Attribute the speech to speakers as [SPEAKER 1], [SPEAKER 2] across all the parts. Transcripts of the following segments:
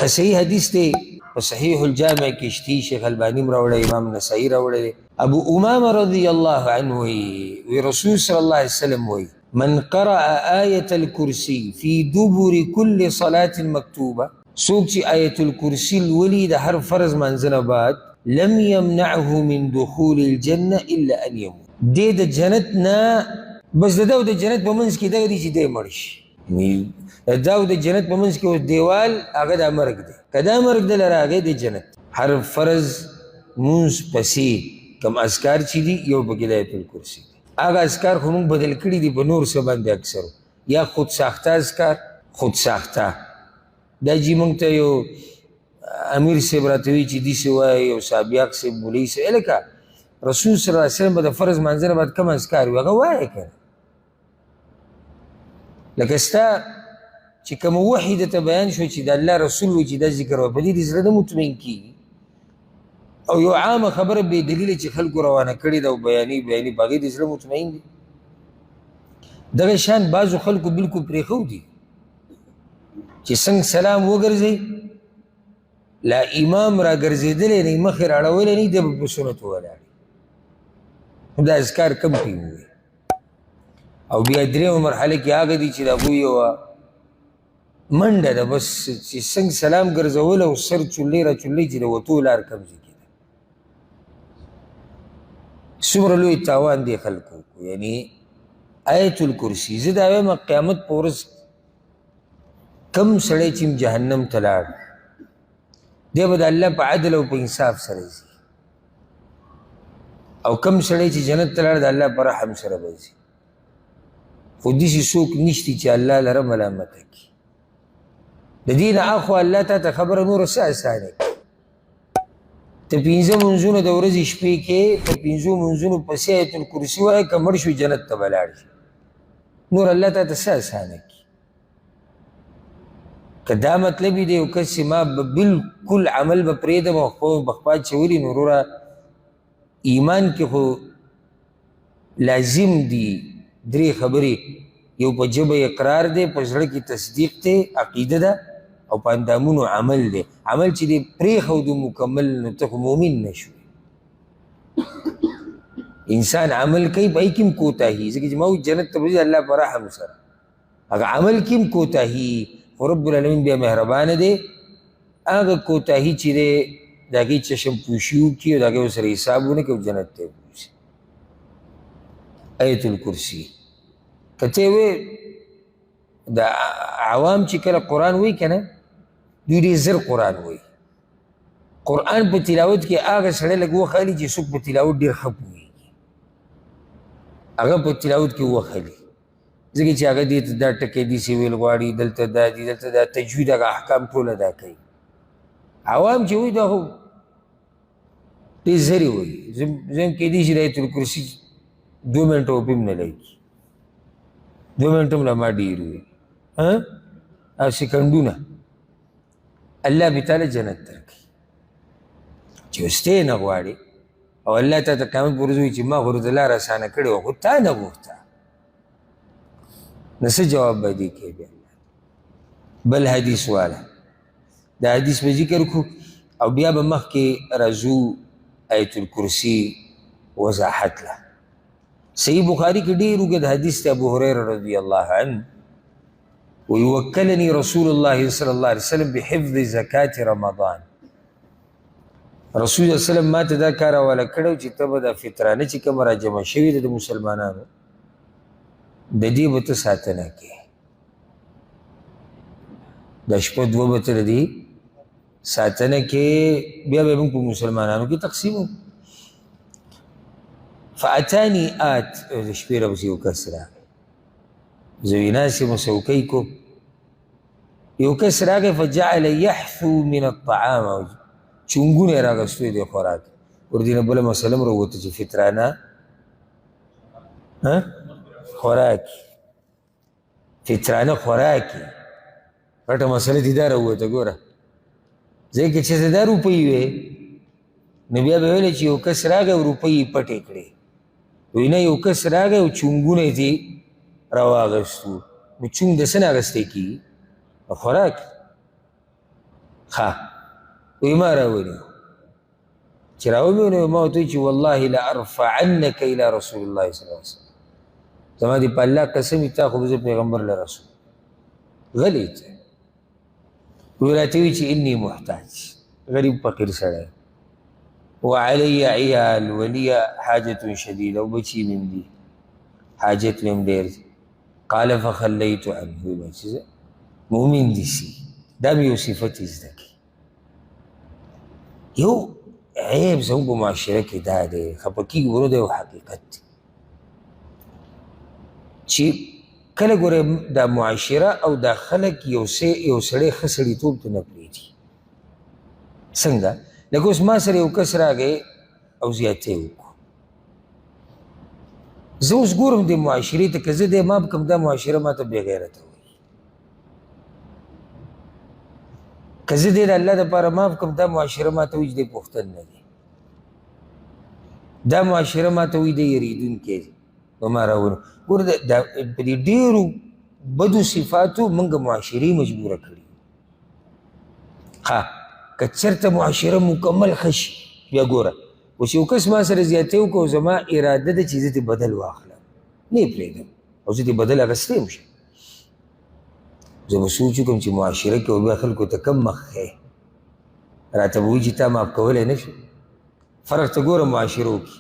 [SPEAKER 1] صحیح حدیث دی په صحیح الجامع کې شتی، شیخ البانی راوړی، امام نسائی راوړی. ابو امامه رضی الله عنه وی رسول صلی الله علیه وسلم وی من قرأ آیة الکرسی فی دبر کل صلاة مکتوبه، څوک چې آیة الکرسی لولي د هر فرض منځنه بعد، لم يمنعه من دخول الجنه الا ان يموت، دی د جنت نه بس د جنت په منځ کې دغه دی چې دی مړ شي. دا د جنت په منځ کې اوس دیوال هغه دا مرګ دی، که دا مرګ دی لره هغه دی جنت. هر فرض مونځ پسې کم اذکار چې دي یو پکې د آیت الکرسي دی. هغه اذکار خو مونږ بدل کړي دي په نور څه باندې اکثرو، یا خود ساخته اذکار، خود ساخته دا جي مونږ ته یو امیر صاحب راته وایي چې داسې وایي، یو صابیاق صاحب مولوي صاحب لکه رسول صلی الله علیه وسلم به د فرض منځنه بعد کم اذکار وي هغه وایه که لکه ستا چې کوم وحي درته بیان شو چې د الله رسول وایي چې دا ذکر وایي، په دې دې زړه نه مطمئن کېږي. او یو عامه خبره بې دلیله چې خلکو روانه کړې ده او بیانې په هغې دې زړه مطمئن دي. دغه شان بعضو خلکو بلکل پرېښودي چې څنګه سلام وګرځئ لا امام را ګرځېدلی نه مخې راړولی نه دی به په سنتو ولاړ، دا اذکار کم کوي ووایي. او بیا درېیمه مرحله کې هغه دي چې د هغوی یوه منډه ده، بس چې څنګه سلام ګرځول او سر چولۍ را چولۍ چې د وتو لار کمزې کېده. څومره لوی تاوان دی خلکو. یعنی آیت الکرسي زه دا وایم قیامت په ورځ کم سړی چې جهنم ته لاړ دی به د الله په عدل او په انصاف سره ځي، او کم سړی چې جنت ته لاړ د الله په رحم سره به ځي. خو داسې څوک نشته چې الله لره ملامته کړي. د دې نه اخوا الله تا ته خبره نوره څه اسانه کړي. ته 5 منځونه د ورځې شپې کې په 5 منځونو پسې آیت الکرسي وایه که مړ شوي جنت ته به لاړ شي. نور الله تا ته څه اسانه کړي. که دا مطلب یې دی یو کس چې ما به بلکل عمل به پرېږدم او به خپل چولي، نو وروره ایمان کې خو لازم دي 3 خبرې. یو په ژبه اقرار دی، په زړه کې تصدیق دی، عقیده ده، او په اندامونو عمل دی. عمل چې دی پرېښودو مکمل نو ته خو مؤمن نه شوې. انسان عمل کوي په هغې کې هم کوتاهي، ځکه چې ما وایي جنت ته به ځي الله په رحم سره، هغه عمل کې هم کوتاهي، خو رب العالمین بیا مهربانه دی. هغه کوتاهي چې دی د هغې چشم پوشي وکړي او د هغې ورسره حساب ونه کړي او جنت ته یې بوځي. آیت الکرسي که ته یې وایې د عوام چې کله قرآن وایي که نه دوی ډېر زر قرآن وایي. قرآن په تلاوت کې هغه سړی لږ وخالي چې څوک په تلاوت ډېر ښه پوهېږي، هغه په تلاوت کې وخالي، ځکه چې هغه دې ته دا ټکی داسې ویل غواړي، دلته دا دي، دلته دا تجوید، هغه احکام ټول ادا کوي. عوام چې وایي دا خو ډېر زرې وایي. زه هم کیدای شي د آیت الکرسي 2 منټه وپې هم نه لګي، 2 منټه هم له ما ډېر وي او سکندونه. الله به تعالی جنت درکړي چې اوستې نه غواړي، او الله تا ته قیامت په ورځ وایي چې ما خو ورته لاره اسانه کړې وه خو تا نه غوښته، نو څه جواب به دې کوي بیا؟ بل حدیث والا دا حدیث به ذکر کړو او بیا به مخکې راځو آیت الکرسي وضاحت له. صحیح بخاري کې ډېر اوږد حدیث دی. ابو هريره رضی الله عنه وی وکلني رسول الله صلی الله علیه وسلم بحفظ زکات رمضان. رسول الله وسلم ما ته دا کار حواله کړی چې ته به دا فطرانه چې کومه راجمع شوې ده د مسلمانانو د دې به ته ساتنه کوې، د شپه 2 به ته د دې ساتنه کوې، بیا به موږ په مسلمانانو کې تقسیمو. فاتانی آت د شپې راپسې یو کس راغی، زه وی ناست یم څوکۍ کوم، یو کس راغی فجعل یحثو من الطعام، چونګونه یې رااغوستی دی خوراک. ورځې نه بله مسله م راووته چې فطرانه خوراکي، فطرانه خوراکي، غټه مسله دې دا راووته. ګوره ځای کې چې 1000 روپۍ وې نو بیا به ویلی چې یو کس راغی او روپۍ یې پټې کړې، وی نه یو کس راغی او چونګونه یې ترې راواغوستو. نو چونګ د څه نه اخیستی کېږي؟ خوراک. ښه وایي ما راونیو چې راومې ونیو ما ورته وایي چې والله لارفعنک الی رسول الله صلی الله علیه وسلم زما دې په الله قسم تا خو به زه پیغمبر له رسول غلی ته وی راته وایي چې انی محتاج غریب فقیر سړی وعلی عیال ولی حاجة شدیده او بچي مې دي حاجت مې هم ډېر دی قال فخلیت عنه وی چې مؤمن دي سي دا مې یو صفت یې زده کړي یو عیب زموږ په معاشره کې دا دی خفه کېږي ورو دا یو حقیقت دی چې کله ګوره دا معاشره او دا خلک یو سړی ښه سړیتوب ته نه پرېږدي څنګه لکه اوس ما سره یو کس راغی او زیاتې وکړو زه اوس ګورم دې معاشرې ته که زه دې ماف کړم دا معاشره ما ته بې غیرته وایي که زه دې د الله دپاره ماف کړم دا معاشره ما ته وایي چې دی پوښتن نه دی دا معاشره ما ته وایي دی یریدونکی دی نو ما راونو ګوره په دې ډېرو بدو صفاتو موږ معاشرې مجبوره کړي ښه که چېرته معاشره مکمل ښه شي بیا ګوره اوس یو کس ما سره زیاتې وکړو زما اراده ده چې زه ترې بدل واخلم نه یې پرېږدم او زه ترې بدل اخیستی هم شم زه به سوچ وکړم چې معاشره کې او بیا خلکو ته کم مخ ښی راته به وایي چې تا ماف کولی نه شو فرق ته ګوره معاشرو کې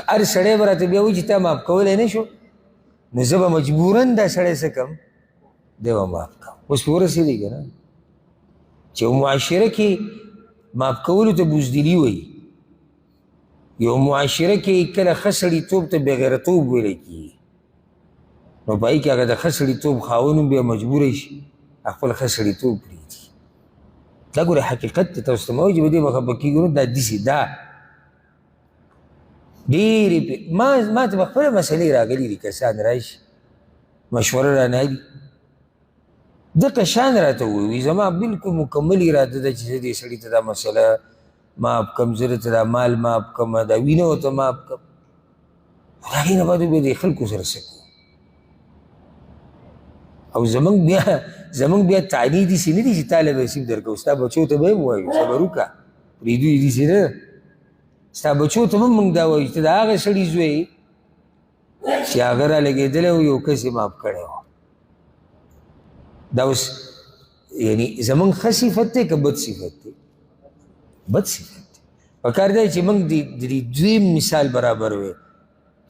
[SPEAKER 1] هر سړی به راته بیا وایي چې تا ماف کولی نه شو نو زه به مجبوراً دا سړی څه کړم دی به ماف کړم اوس پې ورسېدی که نه چې یو معاشره کې ماف کولو ته بزدلي وایي یو معاشره کې کله ښه سړیتوب ته بېغیرتوب ویلی کېږي نو په هغې کې هغه د ښه سړیتوب خاوند هم بیا مجبوری شي خپل ښه سړیتوب پرېږدي دا ګوره حقیقت دی تاسو ته مه وایي چې په دې به خفه کېږو نو دا داسې دا ډېرې ما ته به خپله مسلې راغلي دي کسان راشي مشوره رانه دي دغه شان راته ووایي زما بلکل مکمل اراده ده چې زه دې سړي ته دا مسله ماف کړم زه درته دا مال ماف کړم دا وینه ورته ماف کړم د هغې نه بعد بیا د خلکو سره څه کوو او زمونږ بیا تعنی داسې نه دي چې تا له به نصیب درکوو ستا بچو ته به یې هم وایو صبر وکړه پرېږدو یې داسې نه ستا بچو ته هم موږ دا وایو چې ته د هغه سړي زوی چې هغه را لګېدلی و یو کس یې ماف کړی و دا اوس یعنی زمونږ ښه صفت دی که بد صفت دی بد صفت دی پکار دی چې موږ د دې دویم مثال برابر وی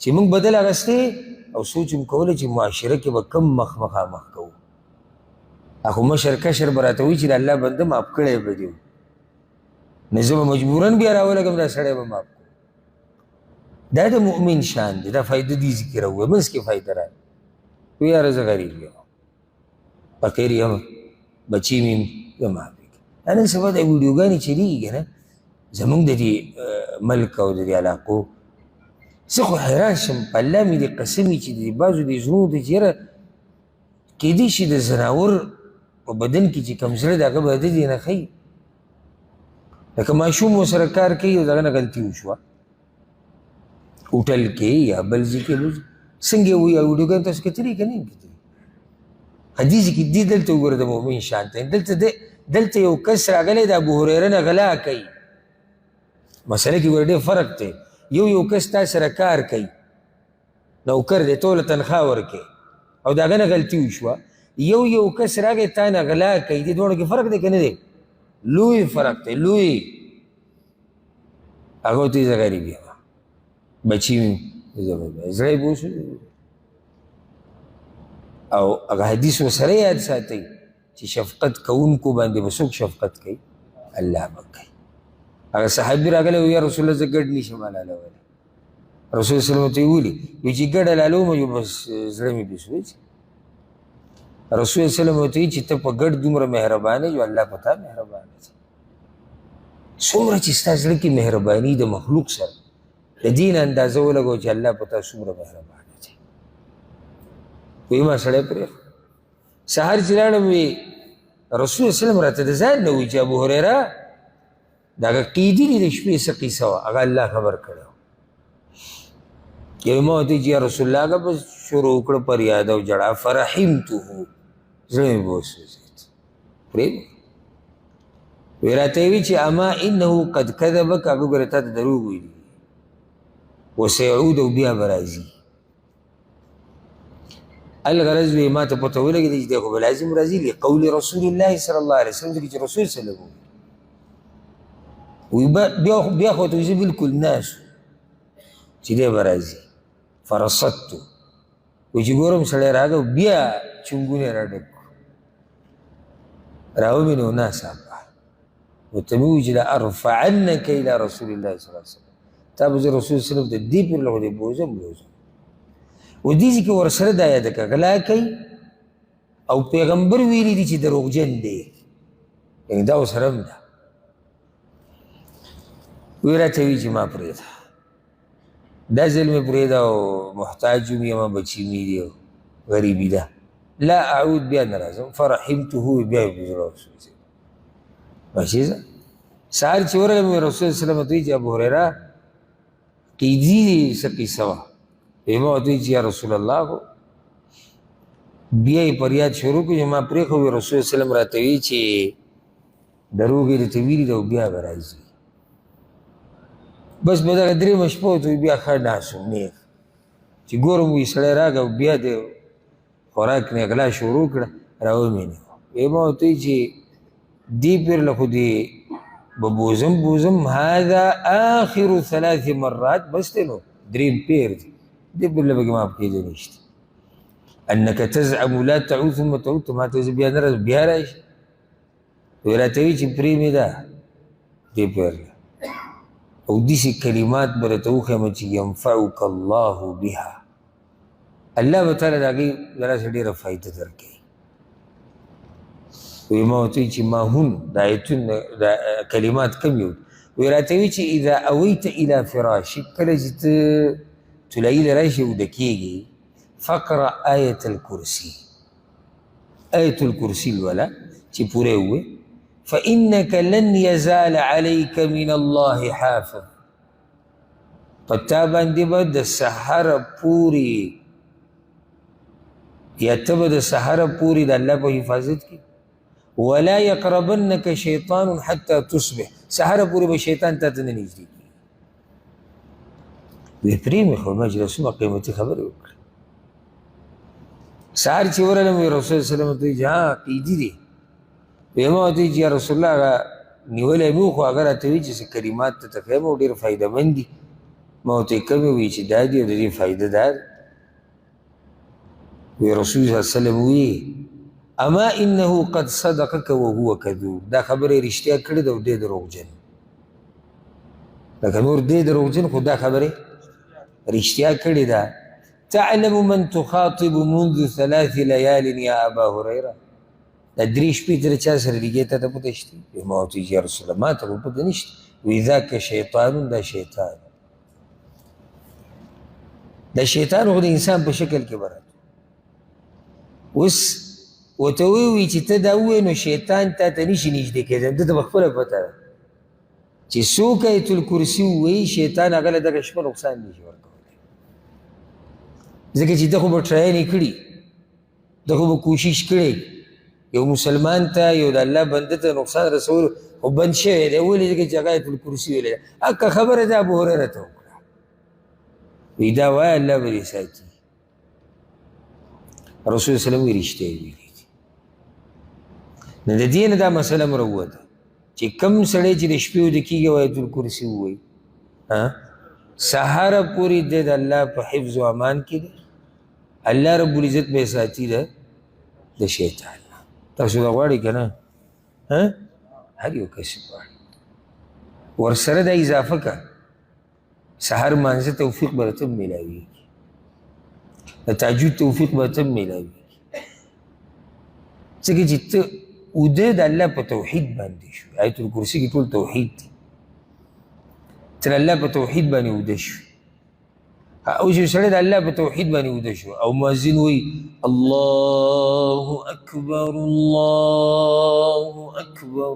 [SPEAKER 1] چې موږ بدل اخیستی او سوچ هم کولی چې معاشره کې به کم مخامخ کوو خو مشر کشر به راته وایي چې د الله بنده ماف کړی به دي نو زه به مجبوراً بیا راولګم دا سړی به ماف کړو دا د مؤمن شان دی دا فایده دې ذکر ووایه منځ کې فایده راغی وی یاره زه غریب یم فقیر یم بچي مې یم ماف کړي نن سبا دا ویډیوګانې چلېږي که نه زمونږ د دې ملک او د دې علاقو زه خو حیران شم په الله مې دې قسم وي چې د بعضو دې زړونو ته چې یاره کیدای شي د زناور په بدن کې چې کوم زړه د هغه به د دې نه ښایي لکه ماشوم ورسره کار کوي او د هغه نه غلطي وشوه هوټل کې یا بل ځای کې څنګه وایي ویډیوګانې تاسو کتلي که نه یې کتلي حدیث کې دې دلته وګوره د مؤمن شان ته دلته یو کس راغلی د ابوهریره نه غلا کوي مسله کې ګوره ډېر فرق دی یو کس تا سره کار کوي نوکر دی ټوله تنخوا ورکوي او د هغه نه غلطي وشوه یو کس راغی تا نه غلا کوي دې دواړو کې فرق دی که نه دی لوی فرق دی لوی هغه ورته وایي زه غریب یم بچي مې زړی به اوس او هغه حدیث ورسره یاد ساتئ چې شفقت کوونکو باندې به څوک شفقت کوي الله به کوي هغه صحابي راغلی و یا رسول الله زه ګډ نشم حلالولی رسول صلی الله ته یې ولي وایي چې ګډ حلالوم بس زړه مې بېس وایي رسول صلی الله ته وایي چې ته په ګډ دومره مهربانه یې الله په تا مهربانه دی څومره چې ستا زړه کې مهرباني د مخلوق سره د دې نه اندازه ولګوه چې الله په تا څومره مهربانه دی وایي ما سړی پرېښود سهار چې لاړم وی رسول صلی الله راته د ځان نه وایي چې ابوهریره د هغه قیدي دي د شپې څه قیصه وه هغه الله خبر کړی و یو ما ورته چې یا رسول الله هغه به شروع وکړه فریاد او ژړا فرحمته زړه مې به وسوځېد پرېږدو وی راته وی چې اما انه قد کذبک، هغه ګوره تا ته دروغ ویلي، وسيعود او بیا به راځي. الغرض وی ما ته پته ولګېده چې دی خو به لازم راځي لقول رسول الله صلی الله علیه وسلم، ځکه چې رسول صلی الله علیه وسلم وی بیا خو ته زه بلکل ناست چې دی به راځي. فرصدتو، وی چې ګورم سړی راغی بیا چونګونه یې راډک راومې نو ناڅاپه ورته مې وویل چې لارفعنک الی رسول الله صلی الله علیه وسلم، تا به زه رسول صلی الله علیه وسلم ته دې پورې له خو دې بوځم. و دې ځای کې ورسره دا یاده کړه غلا کوي او پیغمبر ویلي دي چې دروغجن دی، یعنې دا ورسره هم ده. وی راته وي چې ما پرېږده، دا ځل مې پرېږده او محتاج یم یم بچي مې دي او غریبي ده، لا اعود بیا نه راځم. فرحمته، بیا یې په زړه وسوځېدم. ماشي ده سهار چې ورغلم رسول صلی الله علیه وسلم ته وایي چې ابو هریره قیدي څه قصه وه؟ ما ورته وایي چې یا رسول الله خو بیا یې فریاد شروع کړو چې ما پرېښو. وي رسول صلی الله علیه وسلم راته وایي چې دروغ یې درته ویلي ده او بیا به راځي. بس په دغه درېیمه شپه ورته بیا ښه ناست وم نیغ چې ګورم وي سړی راغی او بیا د خوراک نه غلا شروع کړه، راومې نه. وی ما ورته وایي چې دې پورې له خو دې به بوزم هذا آخر 3 مرات، بس دی نو درېیم پیر دی، دې پورې له پکې معاف کېدی نشته. انک تزعم لا تعود ثم تعود، ته ما ته زه بیا نه راځم بیا راشي. وی راته وایي چې پرې مې ده دې پیر له او داسې کلمات به راته وښیم چې ینفعک الله بها، الله به تعالی د هغې دلاسې ډېره فایده درکوي. وی ما ورته وایي چې ماهون دا ایتونه دا کلمات کم یو. وی راته وایي چې اذا اویت الی فراشک، کله چې ته طلایي له راشي اوده کېږي، فقرأ آیة الکرسي، آیة الکرسي لوله چې پوره ووایې، فإنك لن يزال عليك من الله حافظ، پتا باندې به د سحر پورې یا ته به د سحر پورې د الله په حفاظت کې، ولا يقربنك شیطان حتى تصبح، سحر پورې به شیطان تا ته نه نږدې کېږي. وی پرېمې خو مجلسونه قیمتي خبرې وکړې. سهار چې ورغلم وی رسول صلی الله علیه وسلم ته وایي چې ها قیدي دی. وی ما ورته وایي چې یا رسول الله هغه نیولی مې و خو هغه راته وایي چې څه کلمات ته ښیم او ډېر فایده مند دي. ما ورته وایي کومې وایي چې دا دي او د دې فایده دا ده. وی رسول صلی الله علیه وسلم وایي اما انه قد صدقك وهو كذوب، دا خبره رښتیا کړې ده او دی دروغجن. لکه نور دی دروغجن خو دا خبرې رښتیا کړې ده. تعلم من تخاطب منذ 3 ليال يا ابا هريره، دا 3 شپې تر چا سره لګې ته ته پته شته؟ ما ورته وایي یا رسول الله ما ته خو پته نشته. وی ذاک شیطان، دا شیطان، دا شیطان خو د انسان په شکل کې برات. اوس ورته ووایي چې ته دا ووایې نو شیطان تا ته نشي نږدې کېدی، ده ته به خپله پته ده چې څوک آیت الکرسي ووایي شیطان هغه له دغه شپه نقصان نشي ورکولی، ځکه چې ده خو به ټراین یې کړي، ده خو به کوشش کړی یو مسلمان ته یو د الله بنده ته نقصان رسول خو بند شوی دی. ولې؟ ځکه چې هغه آیت الکرسي ویلی ده. حقه خبره ده ابو هریره ته وکړه. وی دا وایه الله به دې ساتي. رسول صلی الله علیه وسلم وی رښتیا یې ویلي دي. نو د دې نه دا مسله م راووته چې کوم سړی چې د شپې ویده کېږي او آیت الکرسي ووایي سهاره پورې دی د الله په حفظ و امان کې دی، الله رب العزت به یې ساتي ده د شیطان. تاسو دا غواړئ که نه؟ هر یو کس غواړي. ورسره دا اضافه که سهار مانځه توفیق به راته میلاویږي، د تهجد توفیق به راته میلاویږي، ځکه چې ته اوده د الله په توحید باندې شو. آیت الکرسي کې ټول توحید دی، ته د الله په توحید باندې اوده شو. او چې سړی د الله په توحید باندې اوده شو او مؤذن وایي الله اکبر الله اکبر،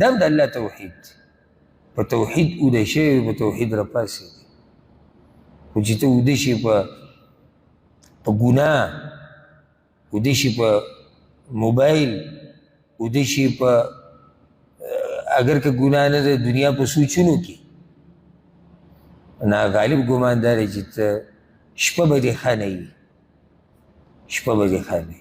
[SPEAKER 1] دا هم د الله توحید دی. په توحید اوده شوی، په توحید راپاڅېدی. خو چې ته اوده شي په ګناه، اوده شي په موبایل، اوده شي په اگر که ګناه نه ده دنیا په سوچونو کې ناغالب ګمان دا دی چې ته شپه به دې ښه نه وي، شپه به دې ښه نه وي.